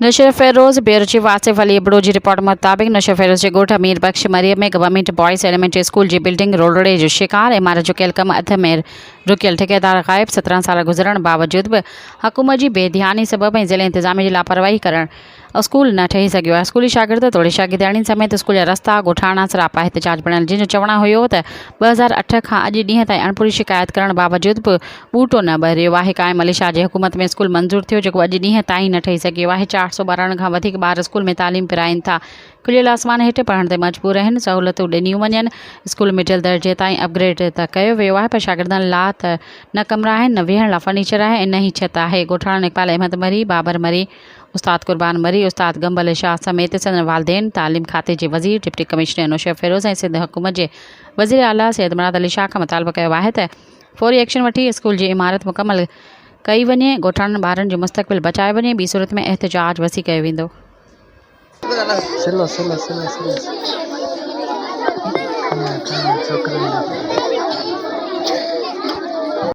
नशे Feroz bureau chief Asif Ali Abro जी report मुताबिक़ नशे फेरोज़ जे ॻोठ मीर बख्श मरियम में गवर्नमेंट बॉयज़ एलिमेंट्री स्कूल जी बिल्डिंग रोड़े जो शिकार इमारत जो कयल कम अध में रुकियल ठेकेदार ग़ाइब 17 साल गुज़रण बावजूद भी हुकूमत जी बेध्यानी सबब ऐं ज़िले इंतज़ामिया जी लापरवाही करण स्कूल न ठही सघियो आहे। स्कूली शागिर्द तोड़े शागिर्दियाणियुनि समेत स्कूल जा रस्ता ॻोठाणा सरापा एहतजाज बणियल, जिन जो चवणु हुयो त 2008 खां अॼु ॾींहं ताईं अणपूरी शिकायत करण बावजूद बि ॿूटो न ॿरियो आहे। क़ाइम अली शाह जी हुकूमत में स्कूल मंज़ूर थियो जेको अॼु ॾींहं ताईं न ठही सघियो आहे। 412 खां वधीक ॿार स्कूल में तालीम पिराइनि था, खुलियल आसमान हेठि पढ़ण ते मजबूर आहिनि। सहूलियतूं ॾिनियूं वञनि, स्कूल मिडियल दर्जे ताईं अपग्रेड त कयो वियो आहे, पर शागिर्दनि लाइ त न कमरा आहिनि, न विहण लाइ फर्नीचर आहे ऐं न ई छित आहे। ॻोठाणा इक़बाल अहमद मरी, बाबर मरी, उस्ताद कुर्बान मरी, उस्ताद गंबल शाह समेत संदन वालदेन, तालीम खाते जे वज़ीर, डिप्टी कमिश्नर नौशर फेरोज़ ऐं सिंध हुकूमत जे वज़ीर आला सैयद मुराद अली शाह खां मुतालबो कयो आहे त फौरी एक्शन वठी स्कूल जी इमारत मुकमल कई वञे, ॻोठाणनि ॿारनि जो मुस्तक़बिल बचाए वञे, ॿी सूरत में एहतजाज वसी कयो वेंदो। Silo. Come on, छोकिरी।